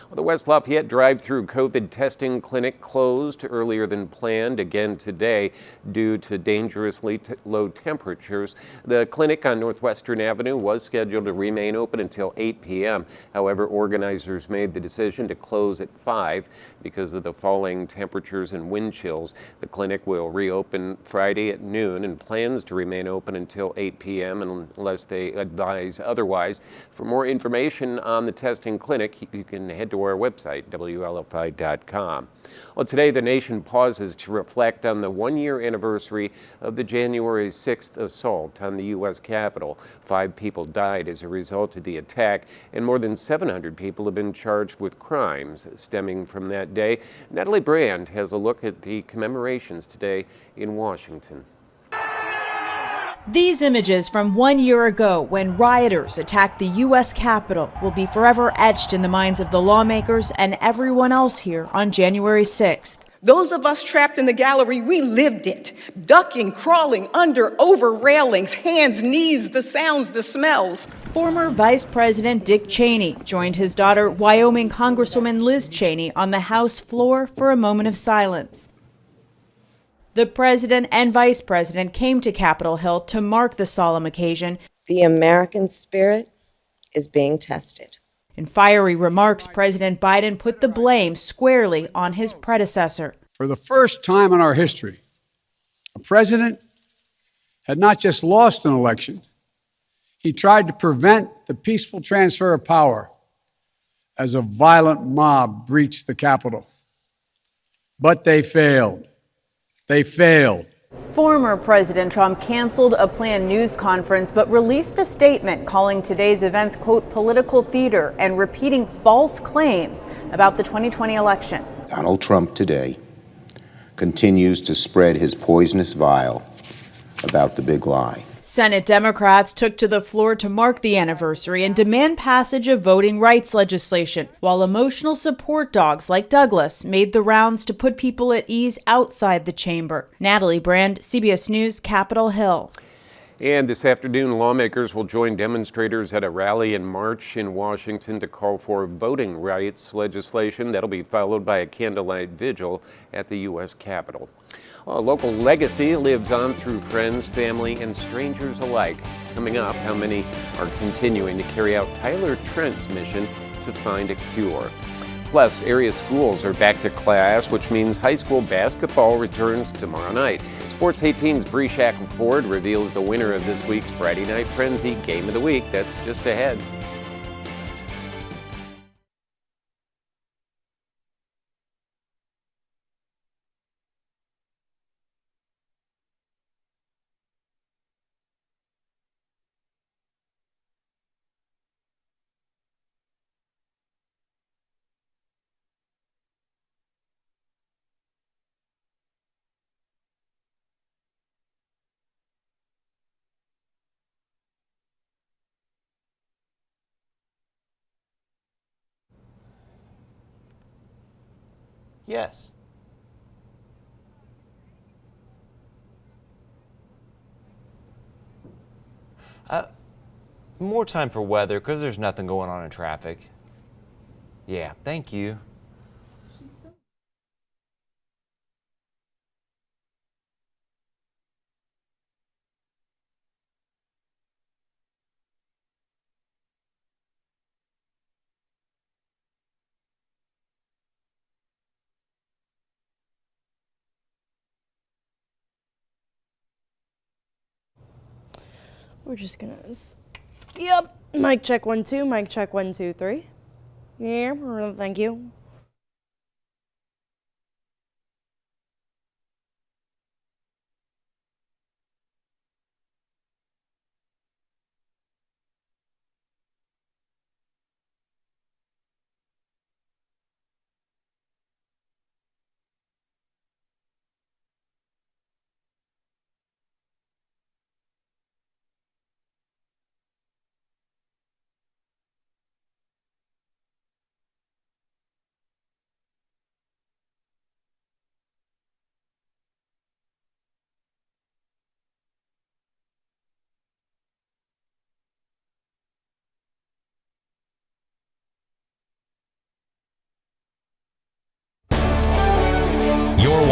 Well, the West Lafayette drive-through COVID testing clinic closed earlier than planned again today due to dangerously low temperatures. The clinic on Northwestern Avenue was scheduled to remain open until 8 p.m. However, organizers made the decision to close at 5 because of the falling temperatures and wind chills. The clinic will reopen Friday at noon and plans to remain open until 8 p.m. unless they advise otherwise. For more information on the testing clinic, you can head to our website, WLFI.com. Well, today the nation pauses to reflect on the one-year anniversary of the January 6th assault on the U.S. Capitol. 5 people died as a result of the attack, and more than 700 people have been charged with crimes stemming from that day. Natalie Brand has a look at the commemorations today in Washington. These images from 1 year ago when rioters attacked the U.S. Capitol will be forever etched in the minds of the lawmakers and everyone else here on January 6th. Those of us trapped in the gallery, we lived it, ducking, crawling under, over railings, hands, knees, the sounds, the smells. Former Vice President Dick Cheney joined his daughter, Wyoming Congresswoman Liz Cheney, on the House floor for a moment of silence. The president and vice president came to Capitol Hill to mark the solemn occasion. The American spirit is being tested. In fiery remarks, President Biden put the blame squarely on his predecessor. For the first time in our history, a president had not just lost an election, he tried to prevent the peaceful transfer of power as a violent mob breached the Capitol. But they failed. They failed. Former President Trump canceled a planned news conference but released a statement calling today's events, quote, political theater and repeating false claims about the 2020 election. Donald Trump today continues to spread his poisonous vial about the big lie. Senate Democrats took to the floor to mark the anniversary and demand passage of voting rights legislation, while emotional support dogs like Douglas made the rounds to put people at ease outside the chamber. Natalie Brand, CBS News, Capitol Hill. And this afternoon, lawmakers will join demonstrators at a rally and march in Washington to call for voting rights legislation. That'll be followed by a candlelight vigil at the U.S. Capitol. Well, a local legacy lives on through friends, family, and strangers alike. Coming up, how many are continuing to carry out Tyler Trent's mission to find a cure. Plus, area schools are back to class, which means high school basketball returns tomorrow night. Sports 18's Bree Shackelford reveals the winner of this week's Friday Night Frenzy Game of the Week. That's just ahead. Yes. More time for weather because there's nothing going on in traffic. Yeah, thank you. We're just gonna, yep, mic check 1 2, mic check 1 2 3. Yeah, thank you.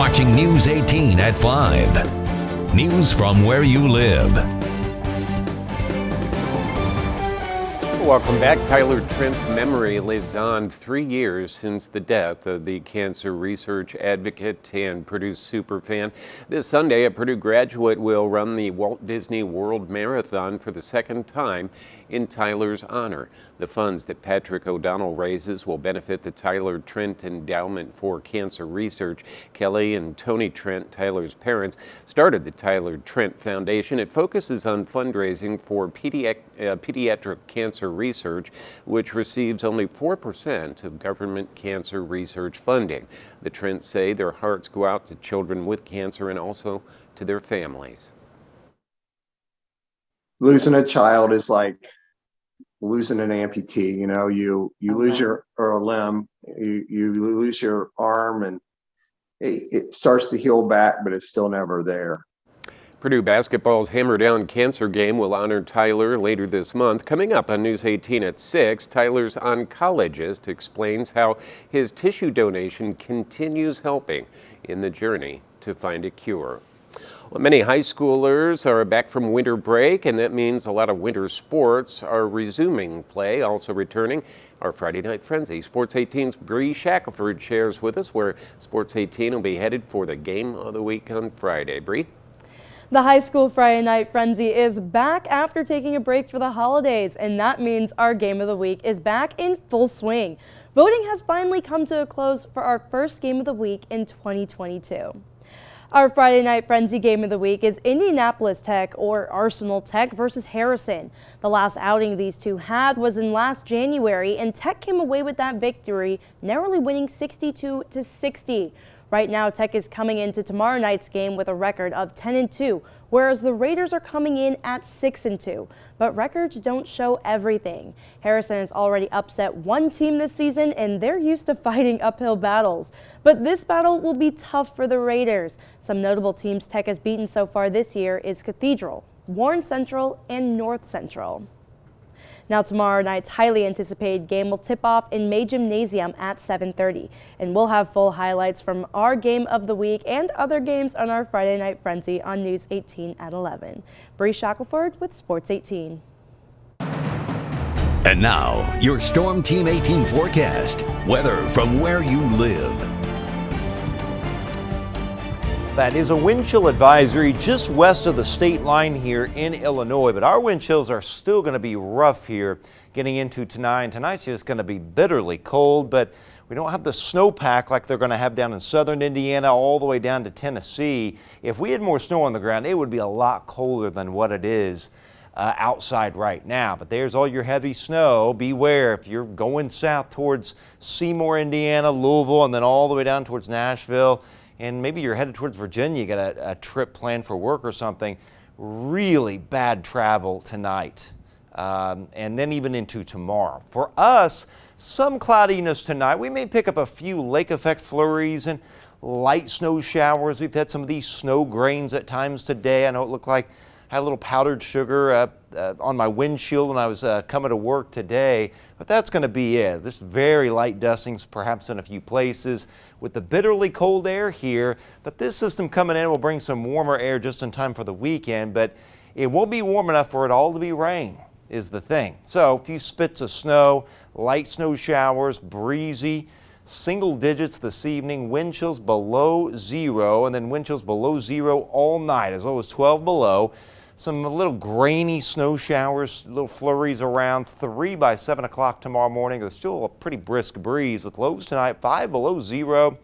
watching News 18 at 5. News from where you live. Welcome back. Tyler Trent's memory lives on 3 years since the death of the cancer research advocate and Purdue superfan. This Sunday, a Purdue graduate will run the Walt Disney World Marathon for the second time in Tyler's honor. The funds that Patrick O'Donnell raises will benefit the Tyler Trent Endowment for Cancer Research. Kelly and Tony Trent, Tyler's parents, started the Tyler Trent Foundation. It focuses on fundraising for pediatric cancer research, which receives only 4% of government cancer research funding. The Trents say their hearts go out to children with cancer and also to their families. Losing a child is like losing an amputee. You know, you lose your or a limb, you lose your arm, and it starts to heal back, but it's still never there. Purdue basketball's Hammer Down Cancer Game will honor Tyler later this month. Coming up on News 18 at 6, Tyler's oncologist explains how his tissue donation continues helping in the journey to find a cure. Well, many high schoolers are back from winter break, and that means a lot of winter sports are resuming play. Also returning, our Friday Night Frenzy. Sports 18's Bree Shackelford shares with us where Sports 18 will be headed for the game of the week on Friday. Bree? The high school Friday Night Frenzy is back after taking a break for the holidays, and that means our game of the week is back in full swing. Voting has finally come to a close for our first game of the week in 2022. Our Friday Night Frenzy game of the week is Indianapolis Tech or Arsenal Tech versus Harrison. The last outing these two had was in last January, and Tech came away with that victory, narrowly winning 62-60. Right now, Tech is coming into tomorrow night's game with a record of 10-2, whereas the Raiders are coming in at 6-2. But records don't show everything. Harrison has already upset one team this season, and they're used to fighting uphill battles. But this battle will be tough for the Raiders. Some notable teams Tech has beaten so far this year is Cathedral, Warren Central, and North Central. Now tomorrow night's highly anticipated game will tip off in May Gymnasium at 7:30, and we'll have full highlights from our game of the week and other games on our Friday Night Frenzy on News 18 at 11. Bree Shackelford with Sports 18. And now, your Storm Team 18 forecast. Weather from where you live. That is a wind chill advisory just west of the state line here in Illinois, but our wind chills are still going to be rough here getting into tonight. Tonight's just going to be bitterly cold, but we don't have the snowpack like they're going to have down in southern Indiana all the way down to Tennessee. If we had more snow on the ground, it would be a lot colder than what it is outside right now. But there's all your heavy snow. Beware if you're going south towards Seymour, Indiana, Louisville, and then all the way down towards Nashville. And maybe you're headed towards Virginia, you got a trip planned for work or something. Really bad travel tonight, and then even into tomorrow. For us, some cloudiness tonight. We may pick up a few lake effect flurries and light snow showers. We've had some of these snow grains at times today. I know it looked like I had a little powdered sugar on my windshield when I was coming to work today, but that's going to be it. Just very light dustings, perhaps in a few places with the bitterly cold air here, but this system coming in will bring some warmer air just in time for the weekend, but it won't be warm enough for it all to be rain is the thing. So a few spits of snow, light snow showers, breezy, single digits this evening, wind chills below zero, and then wind chills below zero all night, as low as 12 below. Some little grainy snow showers, little flurries around 3 by 7 o'clock tomorrow morning. There's still a pretty brisk breeze with lows tonight 5 below zero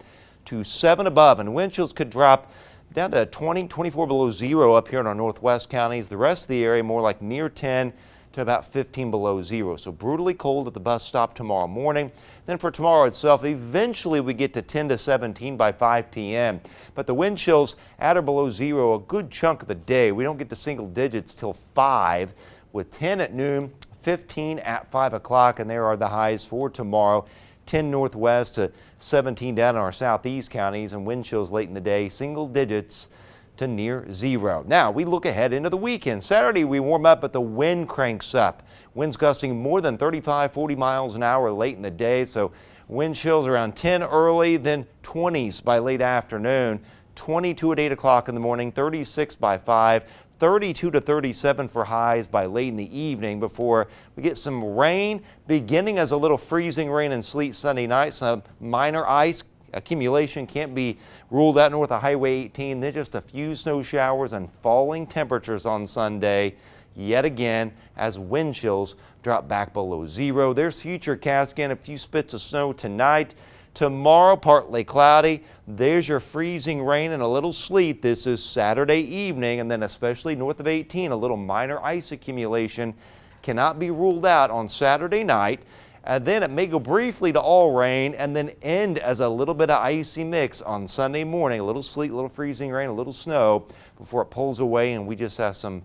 to 7 above. And wind chills could drop down to 20, 24 below zero up here in our northwest counties. The rest of the area more like near 10 to about 15 below zero. So brutally cold at the bus stop tomorrow morning. Then for tomorrow itself, eventually we get to 10 to 17 by 5 p.m. But the wind chills at or below zero a good chunk of the day. We don't get to single digits till 5 with 10 at noon, 15 at 5 o'clock, and there are the highs for tomorrow. 10 northwest to 17 down in our southeast counties, and wind chills late in the day, single digits to near zero. Now we look ahead into the weekend. Saturday we warm up, but the wind cranks up. Winds gusting more than 35, 40 miles an hour late in the day, so Wind chills around 10 early, then 20s by late afternoon. 22 at 8 o'clock in the morning, 36 by 5, 32 to 37 for highs by late in the evening before we get some rain, beginning as a little freezing rain and sleet Sunday night. Some minor ice accumulation can't be ruled out north of Highway 18. Then just a few snow showers and falling temperatures on Sunday yet again as wind chills drop back below zero. There's futurecast again, a few spits of snow tonight. Tomorrow, partly cloudy. There's your freezing rain and a little sleet. This is Saturday evening, and then especially north of 18, a little minor ice accumulation cannot be ruled out on Saturday night. And then it may go briefly to all rain and then end as a little bit of icy mix on Sunday morning. A little sleet, a little freezing rain, a little snow before it pulls away, and we just have some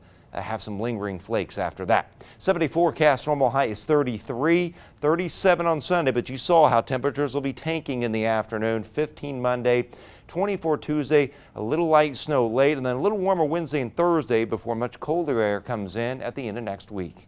lingering flakes after that. 70 forecast, normal high is 33, 37 on Sunday, but you saw how temperatures will be tanking in the afternoon. 15 Monday, 24 Tuesday, a little light snow late, and then a little warmer Wednesday and Thursday before much colder air comes in at the end of next week.